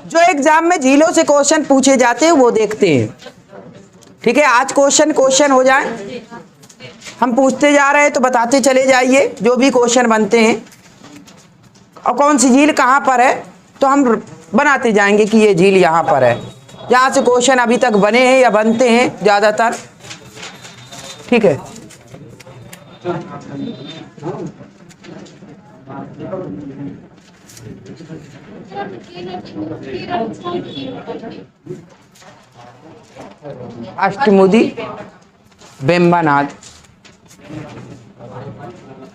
जो एग्जाम में झीलों से क्वेश्चन पूछे जाते हैं वो देखते हैं। ठीक है, आज क्वेश्चन हो जाए, हम पूछते जा रहे हैं तो बताते चले जाइए जो भी क्वेश्चन बनते हैं, और कौन सी झील कहाँ पर है तो हम बनाते जाएंगे कि ये झील यहाँ पर है। यहाँ से क्वेश्चन अभी तक बने हैं या बनते हैं ज़्यादातर। ठीक है, अष्टमुदी, बेम्बानाद,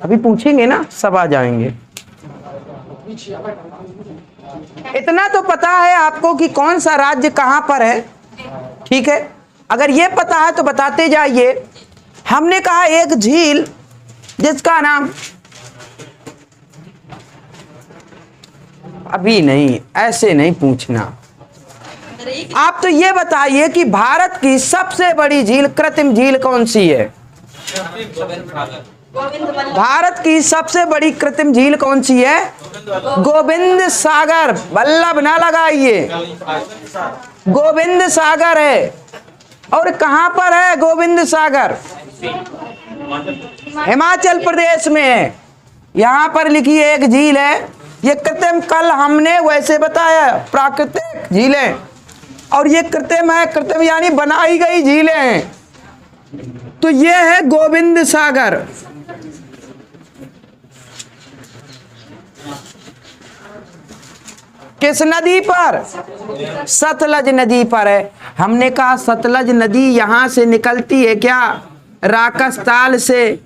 अभी पूछेंगे ना, सब आ जाएंगे। इतना तो पता है आपको कि कौन सा राज्य कहां पर है। ठीक है, अगर ये पता है तो बताते जाइए। हमने कहा एक झील जिसका नाम, अभी नहीं, ऐसे नहीं पूछना। आप तो ये बताइए कि भारत की सबसे बड़ी झील, कृत्रिम झील कौन सी है? भारत की सबसे बड़ी कृत्रिम झील कौन सी है? गोविंद सागर। बल्लभ ना लगाइए, गोविंद सागर है। और कहां पर है गोविंद सागर? हिमाचल प्रदेश में है। यहां पर लिखी एक झील है, ये कृत्रिम, कल हमने वैसे बताया प्राकृतिक झीलें, और ये कृत्रिम है। कृत्रिम यानी बनाई गई झीलें हैं। तो ये है गोविंद सागर। किस नदी पर? सतलज नदी पर है। हमने कहा सतलज नदी यहां से निकलती है क्या? राकसताल से,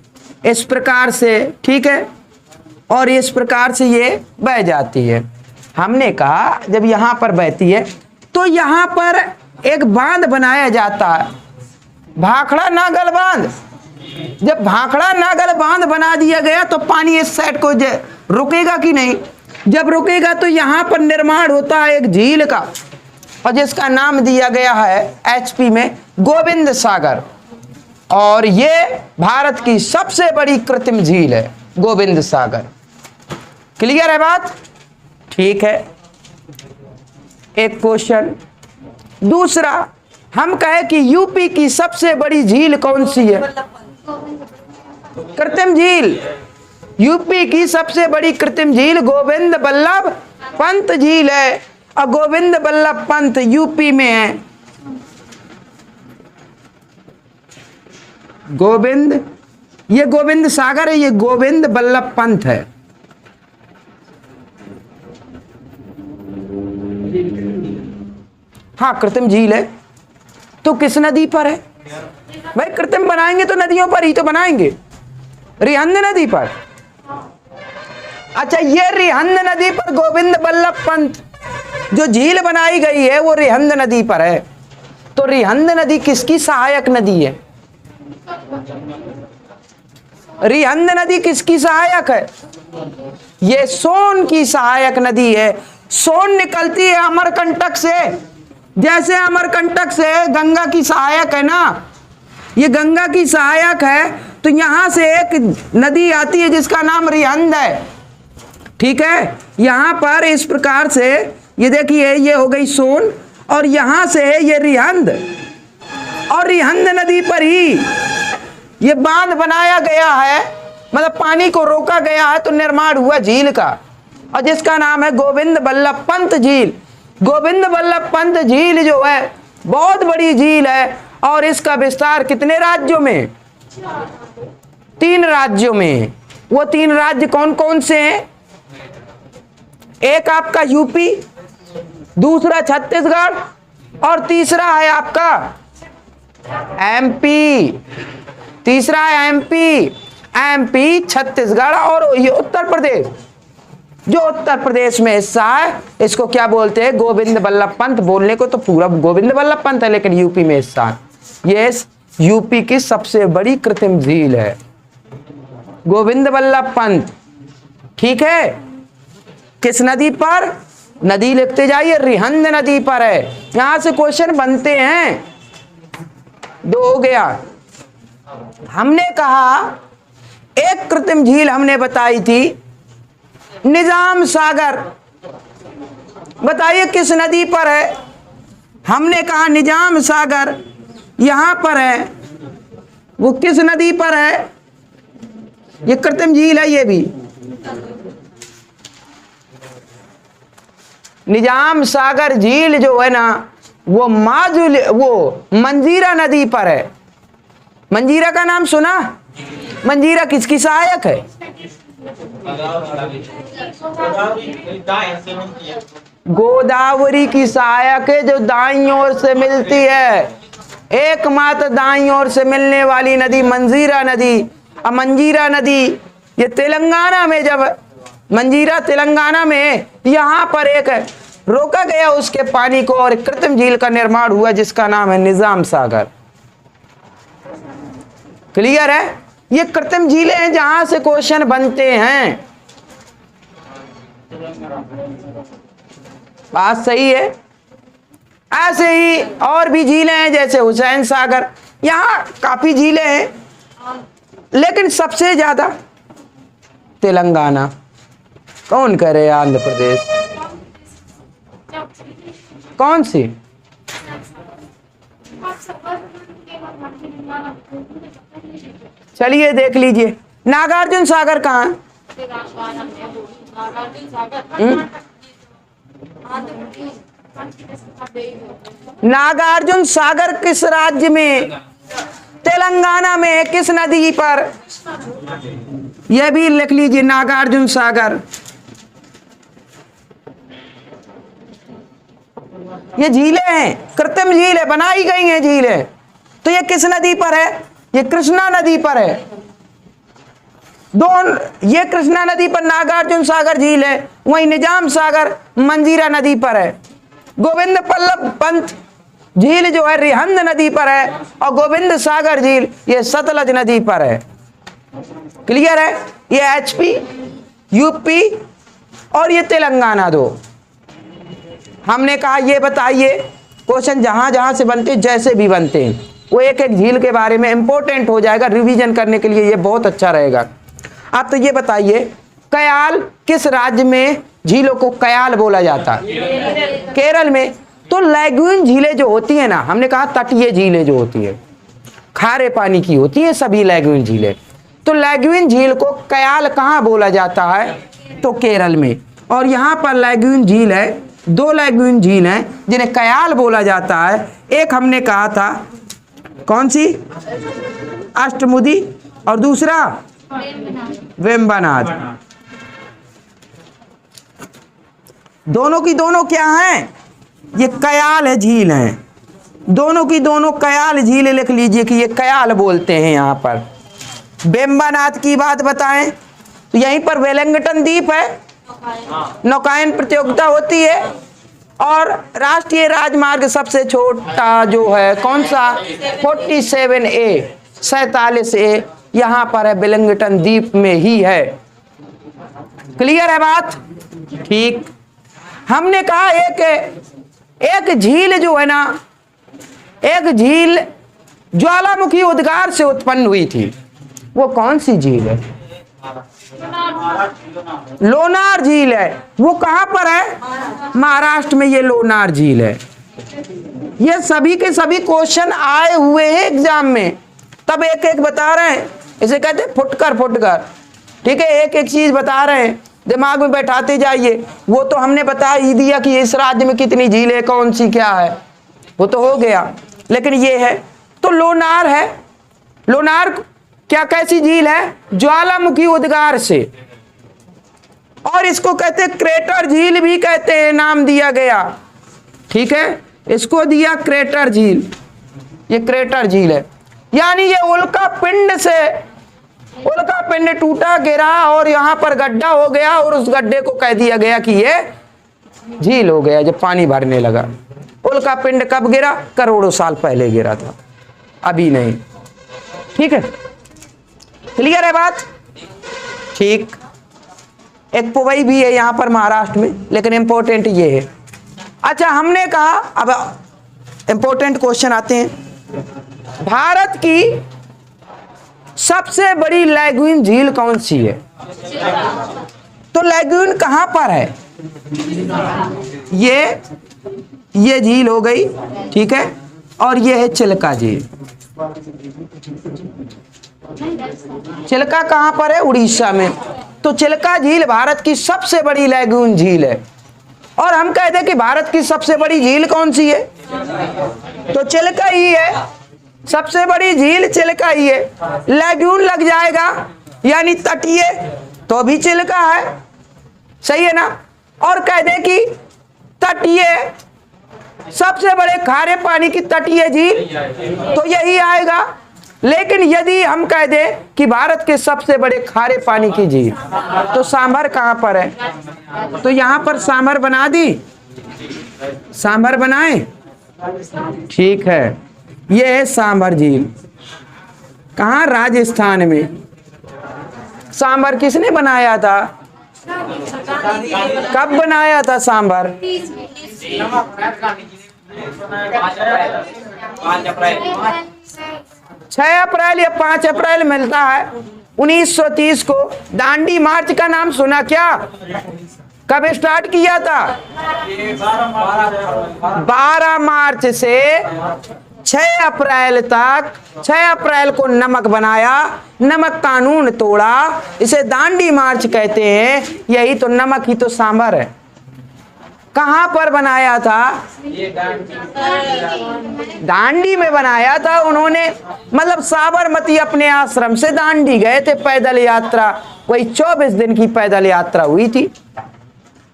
इस प्रकार से। ठीक है, और इस प्रकार से ये बह जाती है। हमने कहा जब यहां पर बहती है तो यहां पर एक बांध बनाया जाता है, भाखड़ा नागल बांध। जब भाखड़ा नागल बांध बना दिया गया तो पानी इस साइड को रुकेगा कि नहीं? जब रुकेगा तो यहां पर निर्माण होता है एक झील का, और जिसका नाम दिया गया है एचपी में गोविंद सागर। और ये भारत की सबसे बड़ी कृत्रिम झील है गोविंद सागर। क्लियर है बात? ठीक है, एक क्वेश्चन। दूसरा, हम कहे कि यूपी की सबसे बड़ी झील कौन सी है? कृत्रिम झील। यूपी की सबसे बड़ी कृत्रिम झील गोविंद बल्लभ पंत झील है, और गोविंद बल्लभ पंत यूपी में है। गोविंद, ये गोविंद सागर है, ये गोविंद बल्लभ पंत है। हाँ, कृत्रिम झील है। तो किस नदी पर है भाई? कृत्रिम बनाएंगे तो नदियों पर ही तो बनाएंगे, रिहंद नदी पर। अच्छा, ये रिहंद नदी पर गोविंद बल्लभ पंत जो झील बनाई गई है वो रिहंद नदी पर है। तो रिहंद नदी किसकी सहायक नदी है? रिहंद नदी किसकी सहायक है? ये सोन की सहायक नदी है। सोन निकलती है अमरकंटक से, जैसे अमरकंटक से गंगा की सहायक है ना, ये गंगा की सहायक है। तो यहां से एक नदी आती है जिसका नाम रिहंद है। ठीक है, यहां पर इस प्रकार से ये देखिए, ये हो गई सोन, और यहां से है ये रिहंद, और रिहंद नदी पर ही ये बांध बनाया गया है, मतलब पानी को रोका गया है, तो निर्माण हुआ झील का, और जिसका नाम है गोविंद बल्लभ पंत झील। गोविंद बल्लभ पंत झील जो है बहुत बड़ी झील है, और इसका विस्तार कितने राज्यों में? 3 राज्यों में। वो 3 राज्य कौन कौन से हैं? एक आपका यूपी, दूसरा छत्तीसगढ़, और तीसरा है आपका एमपी। तीसरा है एमपी, छत्तीसगढ़, और ये उत्तर प्रदेश। जो उत्तर प्रदेश में हिस्सा है इसको क्या बोलते हैं? गोविंद बल्लभ पंत। बोलने को तो पूरा गोविंद बल्लभ पंत है, लेकिन यूपी में हिस्सा है। ये यूपी की सबसे बड़ी कृत्रिम झील है गोविंद बल्लभ पंत। ठीक है, किस नदी पर? नदी लिखते जाइए, रिहंद नदी पर है। यहां से क्वेश्चन बनते हैं। 2 हो गया। हमने कहा एक कृत्रिम झील हमने बताई थी निजाम सागर। बताइए किस नदी पर है? हमने कहा निजाम सागर यहां पर है, वो किस नदी पर है? ये कृत्रिम झील है। ये भी निजाम सागर झील जो है ना, वो मंजीरा नदी पर है। मंजीरा का नाम सुना? मंजीरा किसकी सहायक है? गोदावरी की सहायक है, जो दाईं ओर से मिलती है। एकमात्र दाईं ओर से मिलने वाली नदी मंजीरा नदी। अब मंजीरा नदी ये तेलंगाना में, जब मंजीरा तेलंगाना में, यहां पर एक रोका गया उसके पानी को और कृत्रिम झील का निर्माण हुआ जिसका नाम है निजाम सागर। क्लियर है? ये कृत्रिम झीलें हैं जहां से क्वेश्चन बनते हैं। बात सही है। ऐसे ही और भी झीलें हैं, जैसे हुसैन सागर। यहां काफी झीलें हैं, लेकिन सबसे ज्यादा तेलंगाना। कौन करे? आंध्र प्रदेश। कौन सी? चलिए देख लीजिए। नागार्जुन सागर कहाँ है? नागार्जुन सागर किस राज्य में? तेलंगाना में। किस नदी पर? यह भी लिख लीजिए, नागार्जुन सागर। ये झीलें हैं, कृत्रिम झील है, बनाई गई हैं झीलें। तो ये किस नदी पर है? ये कृष्णा नदी पर है। ये कृष्णा नदी पर नागार्जुन सागर झील है, वहीं निजाम सागर मंजीरा नदी पर है। गोविंद बल्लभ पंत झील जो है रिहंद नदी पर है, और गोविंद सागर झील ये सतलज नदी पर है। क्लियर है? ये एचपी, यूपी और ये तेलंगाना दो। हमने कहा ये बताइए क्वेश्चन जहां जहां से बनते, जैसे भी बनते हैं, वो एक एक झील के बारे में इंपॉर्टेंट हो जाएगा। रिवीजन करने के लिए ये बहुत अच्छा रहेगा। आप तो ये बताइए, कयाल किस राज्य में झीलों को कयाल बोला जाता है? केरल में। तो लैगून झीलें जो होती है ना, हमने कहा तटीय झीलें जो होती है खारे पानी की होती है सभी लैगून झीलें। तो लैगून झील को कयाल कहाँ बोला जाता है? तो केरल में। और यहाँ पर लैगून झील है, दो लैगून झील हैं जिन्हें कयाल बोला जाता है। एक हमने कहा था कौन सी? अष्टमुदी, और दूसरा वेम्बनाड। दोनों की दोनों क्या हैं? ये कयाल है, झील हैं। दोनों की दोनों कयाल झील लिख लीजिए कि ये कयाल बोलते हैं। यहाँ पर वेम्बनाड की बात बताएं तो यहीं पर वेलिंगटन द्वीप है, नौकायन प्रतियोगिता होती है, और राष्ट्रीय राजमार्ग सबसे छोटा जो है कौन सा? 47A यहाँ पर है, वेलिंगटन द्वीप में ही है। क्लियर है बात? ठीक। हमने कहा एक झील जो है ना, एक झील ज्वालामुखी उद्गार से उत्पन्न हुई थी। वो कौन सी झील है? लोनार झील है। वो कहां पर है? महाराष्ट्र में ये लोनार झील है। ये सभी के सभी क्वेश्चन आए हुए हैं एग्जाम में, तब एक एक बता रहे हैं। इसे कहते हैं फुटकर। ठीक है, एक एक चीज बता रहे हैं, दिमाग में बैठाते जाइए। वो तो हमने बता ही दिया कि इस राज्य में कितनी झीलें, कौन सी क्या है, वो तो हो गया। लेकिन ये है तो लोनार है। लोनार क्या कैसी झील है? ज्वालामुखी उद्गार से। और इसको कहते हैं क्रेटर झील भी कहते हैं, नाम दिया गया। ठीक है, इसको दिया क्रेटर झील। ये क्रेटर झील है, यानी ये उल्का पिंड टूटा गिरा और यहां पर गड्ढा हो गया, और उस गड्ढे को कह दिया गया कि ये झील हो गया जब पानी भरने लगा। उल्का पिंड कब गिरा? करोड़ों साल पहले गिरा था, अभी नहीं। ठीक है, क्लियर है बात? ठीक। एक पुवई भी है यहां पर महाराष्ट्र में, लेकिन इंपॉर्टेंट ये है। अच्छा, हमने कहा अब इंपॉर्टेंट क्वेश्चन आते हैं। भारत की सबसे बड़ी लैगून झील कौन सी है? तो लैगून कहां पर है? ये झील हो गई, ठीक है। और ये है चिल्का झील। चिल्का कहां पर है? उड़ीसा में। तो चिल्का झील भारत की सबसे बड़ी लैगून झील है। और हम कहते हैं कि भारत की सबसे बड़ी झील कौन सी है? तो चिल्का ही है, सबसे बड़ी झील चिल्का ही है। लैगून लग जाएगा यानी तटीय, तो भी चिल्का है, सही है ना। और कह दे कि तटीय, सबसे बड़े खारे पानी की तटीय झील, तो यही आएगा। लेकिन यदि हम कह दें कि भारत के सबसे बड़े खारे पानी की झील, तो सांभर कहां पर है? तो यहां पर सांभर बना दी, सांभर बनाए, ठीक है। ये है सांभर झील, कहां? राजस्थान में। सांभर किसने बनाया था? कब बनाया था सांभर? 6 अप्रैल या 5 अप्रैल मिलता है 1930 को। दांडी मार्च का नाम सुना क्या? कब स्टार्ट किया था? 12 मार्च से 6 अप्रैल तक। 6 अप्रैल को नमक बनाया, नमक कानून तोड़ा, इसे दांडी मार्च कहते हैं। यही तो नमक ही तो सांभर है। कहां पर बनाया था? दांडी में बनाया था उन्होंने। मतलब साबरमती अपने आश्रम से दांडी गए थे पैदल यात्रा। वही 24 दिन की पैदल यात्रा हुई थी।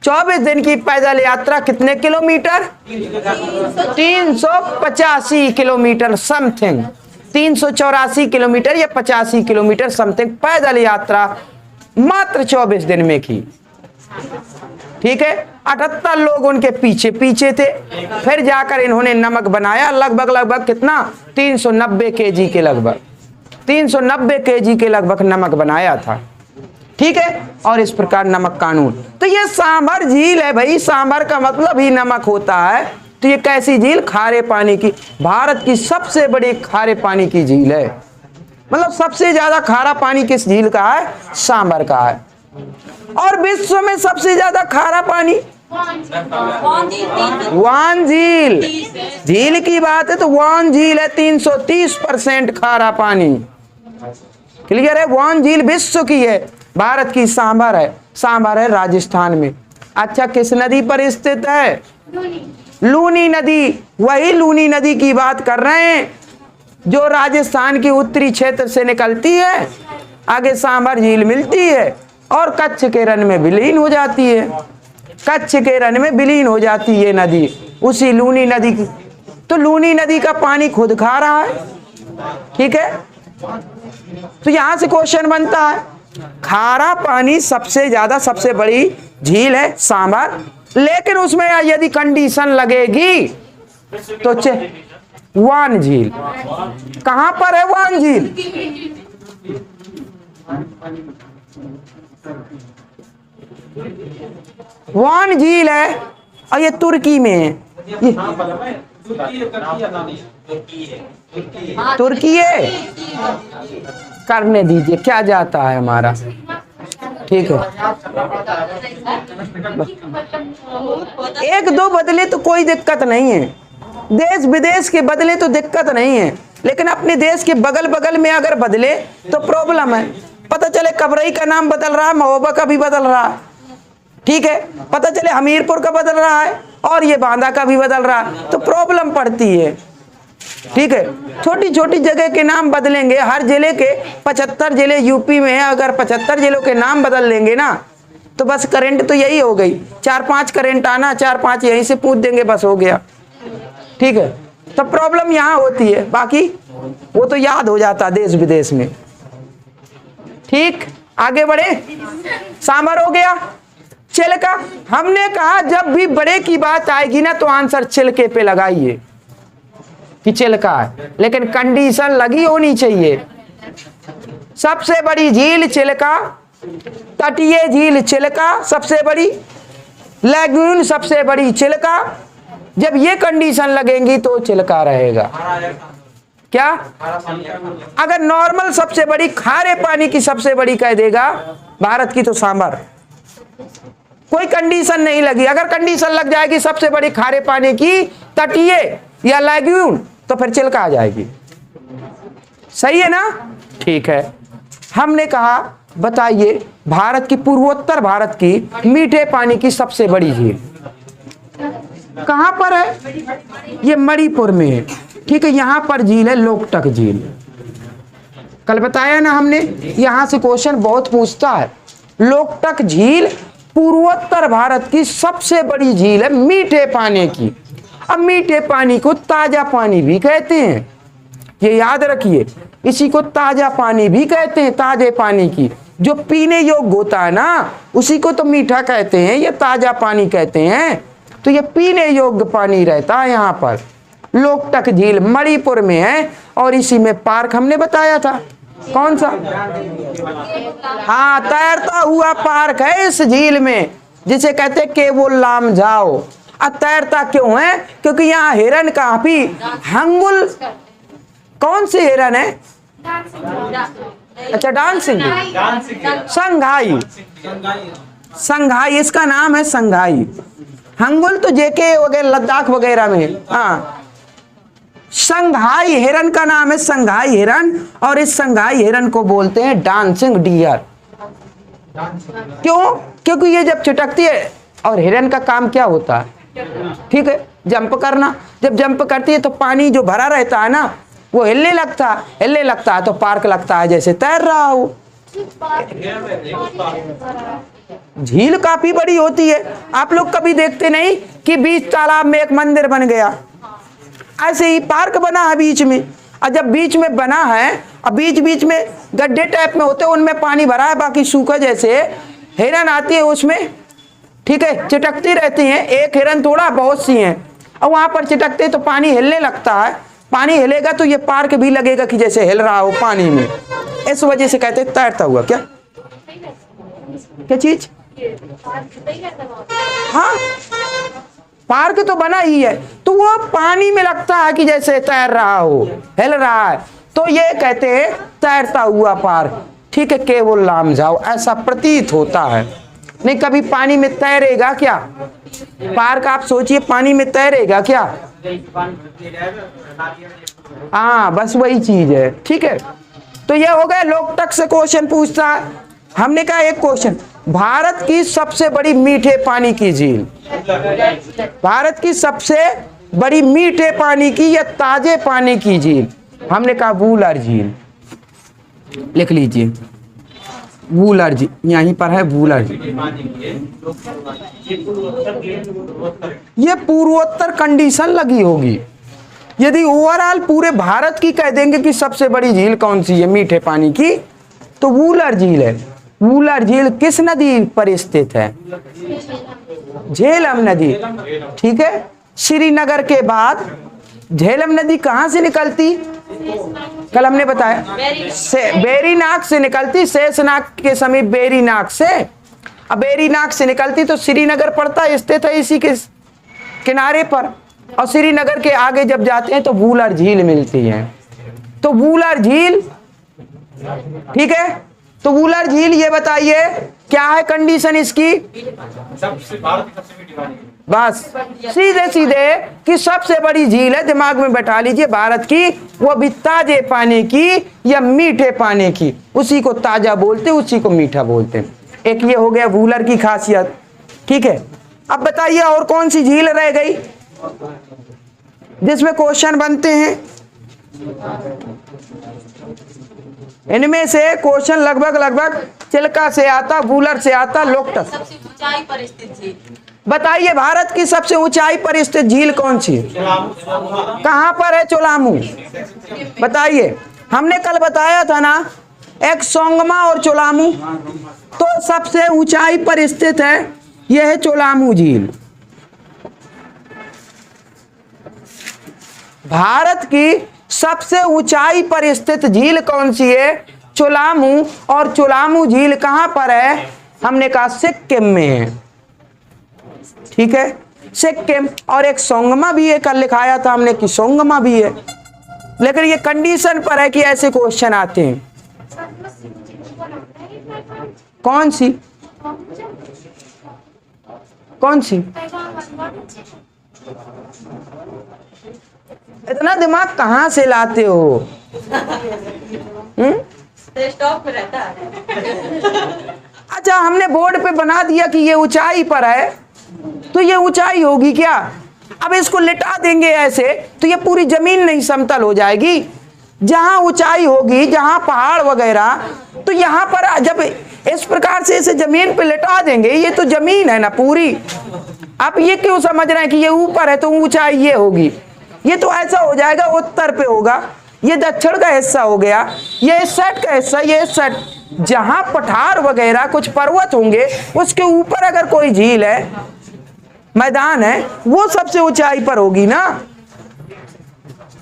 24 दिन की पैदल यात्रा कितने किलोमीटर? 385 किलोमीटर समथिंग, 384 किलोमीटर या 85 किलोमीटर समथिंग पैदल यात्रा मात्र 24 दिन में की, ठीक है। 78 लोग उनके पीछे पीछे थे। फिर जाकर इन्होंने नमक बनाया, लगभग कितना? 390 केजी के लगभग, 390 केजी के लगभग नमक बनाया था, ठीक है। और इस प्रकार नमक कानून। तो ये सांभर झील है भाई, सांभर का मतलब ही नमक होता है। तो ये कैसी झील? खारे पानी की, भारत की सबसे बड़ी खारे पानी की झील है। मतलब सबसे ज्यादा खारा पानी किस झील का है? सांभर का है। और विश्व में सबसे ज्यादा खारा पानी वान झील। झील की बात है तो वान झील है, 330% खारा पानी, क्लियर है। वान झील विश्व की है, भारत की सांभर है। सांभर है राजस्थान में। अच्छा, किस नदी पर स्थित है? लूनी नदी। वही लूनी नदी की बात कर रहे हैं जो राजस्थान की उत्तरी क्षेत्र से निकलती है, आगे सांभर झील मिलती है और कच्छ के रण में विलीन हो जाती है। कच्छ के रण में विलीन हो जाती है नदी, उसी लूनी नदी की। तो लूनी नदी का पानी खुद खा रहा है, ठीक है। तो यहां से क्वेश्चन बनता है, खारा पानी सबसे ज्यादा सबसे बड़ी झील है सांभर, लेकिन उसमें यदि कंडीशन लगेगी तो वान झील। कहां पर है वान झील? वान झील है और ये तुर्की में है। तुर्की है, करने दीजिए, क्या जाता है हमारा, ठीक है। एक दो बदले तो कोई दिक्कत नहीं है, देश विदेश के बदले तो दिक्कत नहीं है, लेकिन अपने देश के बगल बगल में अगर बदले तो प्रॉब्लम है। पता चले कबरई का नाम बदल रहा है, महोबा का भी बदल रहा है, ठीक है। पता चले हमीरपुर का बदल रहा है और ये बांदा का भी बदल रहा है, तो प्रॉब्लम पड़ती है, ठीक है। छोटी छोटी जगह के नाम बदलेंगे, हर जिले के 75 जिले यूपी में है, अगर 75 जिलों के नाम बदल लेंगे ना तो बस करंट तो यही हो गई, 4-5 करंट आना, 4-5 यहीं से पूछ देंगे, बस हो गया, ठीक है। तो प्रॉब्लम यहाँ होती है, बाकी वो तो याद हो जाता देश विदेश में, ठीक। आगे बढ़े, सांभर हो गया। चिल्का, हमने कहा जब भी बड़े की बात आएगी ना तो आंसर चिल्के पे लगाइए कि चिल्का है, लेकिन कंडीशन लगी होनी चाहिए। सबसे बड़ी झील चिल्का, तटीय झील चिल्का सबसे बड़ी, लैगून सबसे बड़ी चिल्का। जब ये कंडीशन लगेंगी तो चिल्का रहेगा। क्या? अगर नॉर्मल सबसे बड़ी खारे पानी की सबसे बड़ी कह देगा भारत की तो सांभर, कोई कंडीशन नहीं लगी। अगर कंडीशन लग जाएगी सबसे बड़ी खारे पानी की तटीय या लैग्यून, तो फिर चिल्का आ जाएगी। सही है ना? ठीक है। हमने कहा बताइए भारत की, पूर्वोत्तर भारत की मीठे पानी की सबसे बड़ी झील कहां पर है? ये मणिपुर में है। ठीक है, यहां पर झील है लोकटक झील। कल बताया ना हमने, यहां से क्वेश्चन बहुत पूछता है। लोकटक झील पूर्वोत्तर भारत की सबसे बड़ी झील है मीठे पानी की। अब मीठे पानी को ताजा पानी भी कहते हैं, ये याद रखिए। इसी को ताजा पानी भी कहते हैं। ताजे पानी की जो पीने योग्य होता है ना, उसी को तो मीठा कहते हैं, ये ताजा पानी कहते हैं। तो ये पीने योग्य पानी रहता है यहाँ पर। लोकटक झील मणिपुर में है और इसी में पार्क हमने बताया था। कौन सा? हाँ, तैरता हुआ पार्क है इस झील में, जिसे कहते हैं केवल लामझाओ। अब तैरता क्यों है? क्योंकि यहाँ हिरन काफी हंगुल। कौन से हिरन है? अच्छा, डांसिंग संघाई। संघाई इसका नाम है, संघाई। हंगुल तो जेके वगैरह लद्दाख वगैरह में। हाँ, संघाई हिरन का नाम है संघाई हिरन, और इस संघाई हिरन को बोलते हैं डांसिंग डियर। क्यों? क्योंकि ये जब चिटकती है, और हिरन का काम क्या होता है? ठीक है, जंप करना। जब जंप करती है तो पानी जो भरा रहता है ना, वो हिलने लगता है तो पार्क लगता है जैसे तैर रहा हो। झील काफी बड़ी होती है। आप लोग कभी देखते नहीं कि बीच तालाब में एक मंदिर बन गया, ऐसे ही पार्क बना है बीच में। और जब बीच में बना है और बीच बीच में गड्ढे टाइप में होते हैं, उनमें पानी भरा है, बाकी सूखा, जैसे हिरन आती है उसमें, ठीक है, चिटकती रहती हैं। एक हिरन थोड़ा, बहुत सी हैं, और वहां पर चिटकते तो पानी हिलने लगता है। पानी हिलेगा तो ये पार्क भी लगेगा कि जैसे हिल रहा हो पानी में। इस वजह से कहते हैं तैरता हुआ। क्या क्या चीज? हाँ, पार्क तो बना ही है, तो वो पानी में लगता है कि जैसे तैर रहा हो, हिल रहा है, तो ये कहते हैं तैरता हुआ पार्क। ठीक है, केवल लामझाओ ऐसा प्रतीत होता है। नहीं, कभी पानी में तैरेगा क्या पार्क? आप सोचिए, पानी में तैरेगा क्या? हाँ, बस वही चीज है। ठीक है, तो ये हो गया लोकटक से क्वेश्चन पूछता है। हमने कहा एक क्वेश्चन, भारत की सबसे बड़ी मीठे पानी की झील, भारत की सबसे बड़ी मीठे पानी की या ताजे पानी की झील, हमने कहा वूलर झील। लिख लीजिए, वूलर झील, यहीं पर है वूलर झील। ये पूर्वोत्तर कंडीशन लगी होगी। यदि ओवरऑल पूरे भारत की कह देंगे कि सबसे बड़ी झील कौन सी है मीठे पानी की, तो वूलर झील है। वूलर झील किस नदी पर स्थित है? झेलम नदी। ठीक है, श्रीनगर के बाद झेलम नदी कहां से निकलती? कल हमने बताया बेरीनाग से निकलती, शेषनाग के समीप बेरीनाग से। अब बेरीनाग से निकलती तो श्रीनगर पड़ता, स्थित है इसी के किनारे पर, और श्रीनगर के आगे जब जाते हैं तो वूलर झील मिलती है। तो वूलर झील, ठीक है, तो वूलर झील ये बताइए क्या है कंडीशन इसकी? बस सीधे सीधे कि सबसे बड़ी झील है, दिमाग में बैठा लीजिए भारत की, वो भी ताजे पानी की या मीठे पानी की। उसी को ताजा बोलते, उसी को मीठा बोलते। एक ये हो गया वूलर की खासियत। ठीक है, अब बताइए और कौन सी झील रह गई जिसमें क्वेश्चन बनते हैं? इनमें से क्वेश्चन लगभग चिल्का से आता, वूलर से आता, लोकटक। सबसे ऊंचाई पर स्थित झील बताइए भारत की सबसे ऊंचाई पर स्थित झील कौन सी? कहां पर है? चोलामू। बताइए, हमने कल बताया था ना, एक सोंगमा और चोलामू, तो सबसे ऊंचाई पर स्थित है यह है चोलामू झील। भारत की सबसे ऊंचाई पर स्थित झील कौन सी है? चोलामू। और चोलामू झील कहां पर है? हमने कहा सिक्किम में है। ठीक है, सिक्किम। और एक सोंगमा भी है, कल लिखाया था हमने कि सोंगमा भी है, लेकिन ये कंडीशन पर है कि ऐसे क्वेश्चन आते हैं। कौन सी? कौन सी? इतना दिमाग कहाँ से लाते हो? स्टॉप में रहता है। अच्छा, हमने बोर्ड पे बना दिया कि ये ऊंचाई पर है, तो ये ऊंचाई होगी क्या? अब इसको लिटा देंगे ऐसे तो ये पूरी जमीन नहीं समतल हो जाएगी। जहां ऊंचाई होगी, जहां पहाड़ वगैरह, तो यहां पर जब इस प्रकार से इसे जमीन पे लिटा देंगे, ये तो जमीन है ना पूरी। आप ये क्यों समझ रहे हैं कि ये ऊपर है तो ऊंचाई ये होगी? ये तो ऐसा हो जाएगा, उत्तर पे होगा, ये दक्षिण का हिस्सा हो गया, ये इस साइड का हिस्सा, ये इस साइड। जहां पठार वगैरह कुछ पर्वत होंगे, उसके ऊपर अगर कोई झील है, मैदान है, वो सबसे ऊंचाई पर होगी ना।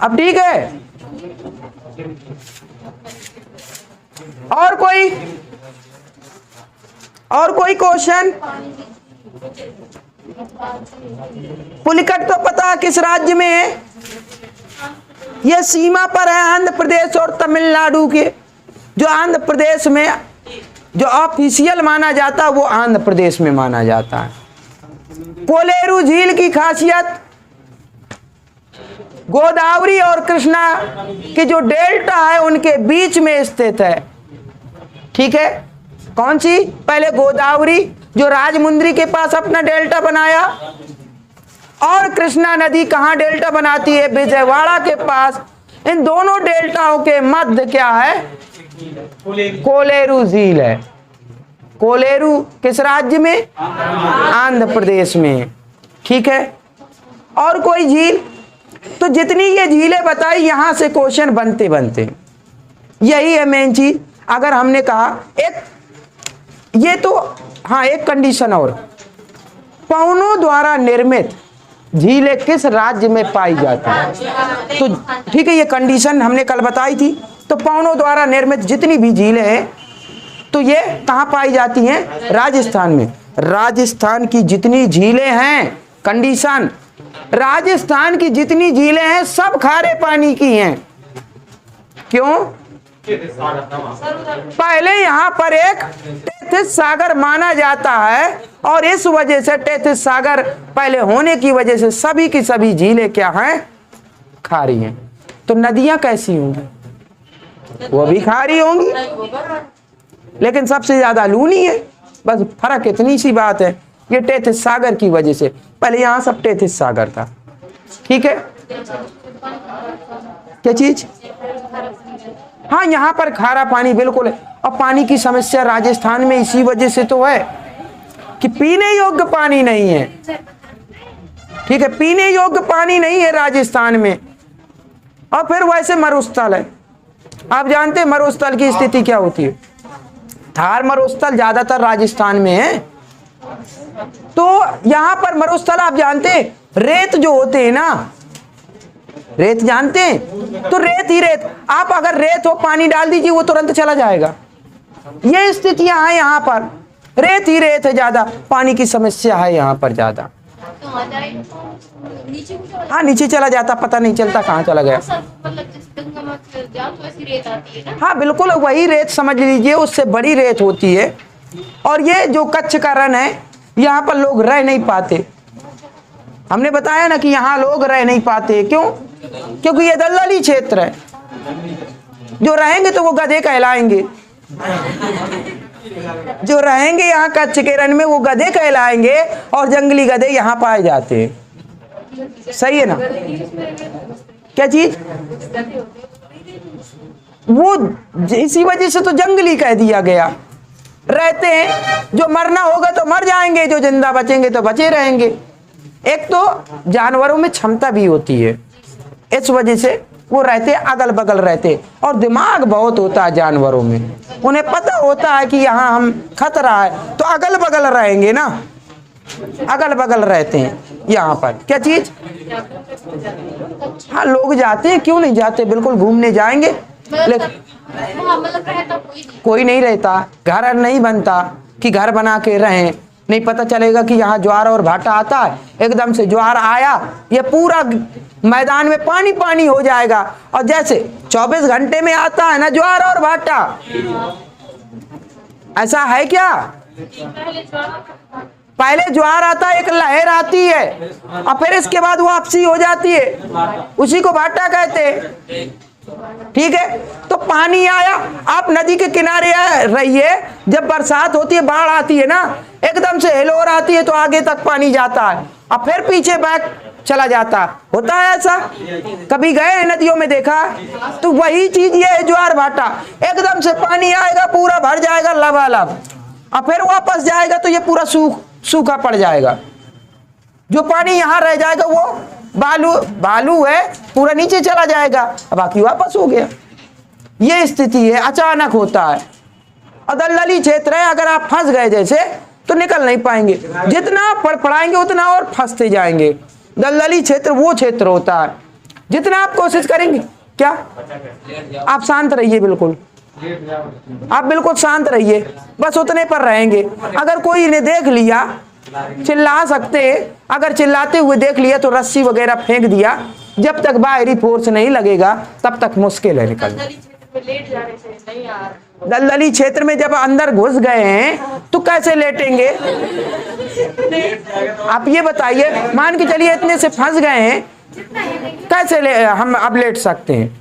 अब ठीक है, और कोई क्वेश्चन? पुलिकट तो पता किस राज्य में है? यह सीमा पर है आंध्र प्रदेश और तमिलनाडु के। जो आंध्र प्रदेश में जो ऑफिशियल माना जाता है वो आंध्र प्रदेश में माना जाता है। कोलेरू झील की खासियत गोदावरी और कृष्णा के जो डेल्टा है उनके बीच में स्थित है। ठीक है, कौन सी? पहले गोदावरी जो राजमुंद्री के पास अपना डेल्टा बनाया, और कृष्णा नदी कहां डेल्टा बनाती है? विजयवाड़ा के पास। इन दोनों डेल्टाओं के मध्य क्या है? कोलेरू झील है। कोलेरू किस राज्य में? आंध्र प्रदेश में। ठीक है, और कोई झील? तो जितनी ये झीलें बताई, यहां से क्वेश्चन बनते बनते यही है मेन चीज। अगर हमने कहा एक ये तो हाँ, एक कंडीशन और, पवनों द्वारा निर्मित झीलें किस राज्य में पाई जाती है? तो ठीक है, ये कंडीशन हमने कल बताई थी। तो पवनों द्वारा निर्मित जितनी भी झीलें हैं तो ये कहाँ पाई जाती हैं? राजस्थान में। राजस्थान की जितनी झीलें हैं, कंडीशन, राजस्थान की जितनी झीलें हैं सब खारे पानी की हैं। क्यों? पहले यहां पर एक टेथिस सागर माना जाता है, और इस वजह से टेथिस सागर पहले होने की वजह से सभी की सभी झीलें क्या हैं? खारी हैं। तो नदियां कैसी होंगी? वो भी खारी होंगी, लेकिन सबसे ज्यादा लूनी है। बस फर्क इतनी सी बात है, ये टेथिस सागर की वजह से। पहले यहां सब टेथिस सागर था। ठीक है, क्या चीज? हाँ, यहाँ पर खारा पानी बिल्कुल है। और पानी की समस्या राजस्थान में इसी वजह से तो है कि पीने योग्य पानी नहीं है। ठीक है, पीने योग्य पानी नहीं है राजस्थान में। और फिर वैसे मरुस्थल है। आप जानते हैं मरुस्थल की स्थिति क्या होती है? थार मरुस्थल ज्यादातर राजस्थान में है। तो यहां पर मरुस्थल आप जानते हैं, रेत जो होते हैं ना, रेत जानते हैं? तो रेत ही रेत। आप अगर रेत हो, पानी डाल दीजिए, वो तुरंत चला जाएगा। ये स्थितियां हैं यहाँ पर, रेत ही रेत है, ज्यादा पानी की समस्या है यहाँ पर ज्यादा। हाँ, नीचे चला जाता, पता नहीं चलता कहाँ चला गया। हाँ बिल्कुल, वही रेत समझ लीजिए, उससे बड़ी रेत होती है। और ये जो कच्छ का रण है, यहाँ पर लोग रह नहीं पाते। हमने बताया ना कि यहाँ लोग रह नहीं पाते। क्यों? क्योंकि ये दलदली क्षेत्र है। जो रहेंगे तो वो गधे कहलाएंगे। जो रहेंगे यहाँ कच्छ के रण में वो गधे कहलाएंगे, और जंगली गधे यहाँ पाए जाते हैं। सही है ना? क्या चीज? वो इसी वजह से तो जंगली कह दिया गया। रहते हैं, जो मरना होगा तो मर जाएंगे, जो जिंदा बचेंगे तो बचे रहेंगे। एक तो जानवरों में क्षमता भी होती है, इस वजह से वो रहते अगल बगल रहते। और दिमाग बहुत होता है जानवरों में, उन्हें पता होता है कि यहाँ हम खतरा है, तो अगल बगल रहेंगे ना, अगल बगल रहते हैं यहाँ पर। क्या चीज? हाँ, लोग जाते हैं, क्यों नहीं जाते, बिल्कुल घूमने जाएंगे। लेकिन कोई नहीं रहता, घर नहीं बनता कि घर बना के रहें। नहीं पता चलेगा कि यहाँ ज्वार और भाटा आता है, एकदम से ज्वार आया, ये पूरा मैदान में पानी पानी हो जाएगा। और जैसे 24 घंटे में आता है ना ज्वार और भाटा, ऐसा है क्या? पहले ज्वार आता है, एक लहर आती है और फिर इसके बाद वापसी हो जाती है, उसी को भाटा कहते हैं। ठीक है, तो पानी आया, आप नदी के किनारे रहिए, जब बरसात होती है, बाढ़ आती है ना, एकदम से हिलोर आती है तो आगे तक पानी जाता है और फिर पीछे बैक चला जाता, होता है ऐसा? कभी गए हैं नदियों में, देखा? तो वही चीज ये है ज्वार भाटा, एकदम से पानी आएगा, पूरा भर जाएगा लबालब और फिर वापस जाएगा तो ये पूरा सूखा पड़ जाएगा। जो पानी यहाँ रह जाएगा वो बालू है, पूरा नीचे चला जाएगा, बाकी वापस हो गया। ये स्थिति है, अचानक होता है। और दलदली क्षेत्र है, अगर आप फंस गए जैसे तो निकल नहीं पाएंगे, जितना फड़फड़ाएंगे उतना और फंसते जाएंगे। दलदली क्षेत्र वो क्षेत्र होता है, जितना आप कोशिश करेंगे। क्या आप शांत रहिए, बिल्कुल आप बिल्कुल शांत रहिए, बस उतने पर रहेंगे। अगर कोई ने देख लिया, चिल्ला सकते, अगर चिल्लाते हुए देख लिया तो रस्सी वगैरह फेंक दिया, जब तक बाहरी फोर्स नहीं लगेगा तब तक मुश्किल है निकलना। दलदली क्षेत्र में जब अंदर घुस गए हैं तो कैसे लेटेंगे? आप ये बताइए, मान के चलिए इतने से फंस गए हैं, कैसे हम अब लेट सकते हैं?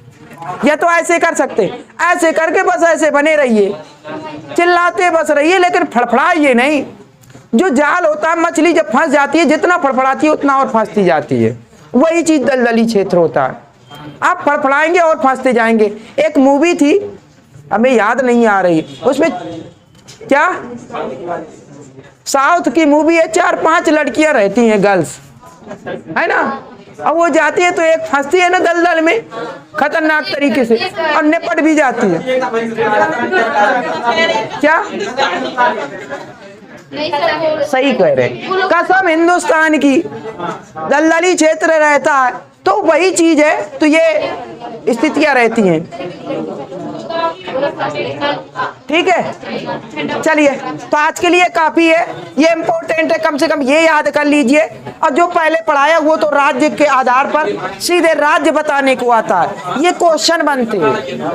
या तो ऐसे कर सकते, ऐसे करके बस ऐसे बने रहिए, चिल्लाते बस रहिए, लेकिन फड़फड़ाइए नहीं। जो जाल होता है, मछली जब फंस जाती है, जितना फड़फड़ाती है उतना और फंसती जाती है, वही चीज दलदली क्षेत्र होता है। आप फड़फड़ाएंगे और फंसते जाएंगे। एक मूवी थी, हमें याद नहीं आ रही, उसमें क्या, साउथ की मूवी है, 4-5 लड़कियां रहती हैं, गर्ल्स है ना, और वो जाती है तो एक फंसती है ना दलदल में खतरनाक तरीके से और निपट भी जाती है। क्या सही कह रहे हैं, कसम हिंदुस्तान की, दलदली क्षेत्र रहता है तो वही चीज है, तो ये स्थितियां रहती हैं। ठीक है, चलिए, तो आज के लिए काफी है, ये इम्पोर्टेंट है, कम से कम ये याद कर लीजिए। और जो पहले पढ़ाया वो तो राज्य के आधार पर सीधे राज्य बताने को आता है, ये क्वेश्चन बनते हैं।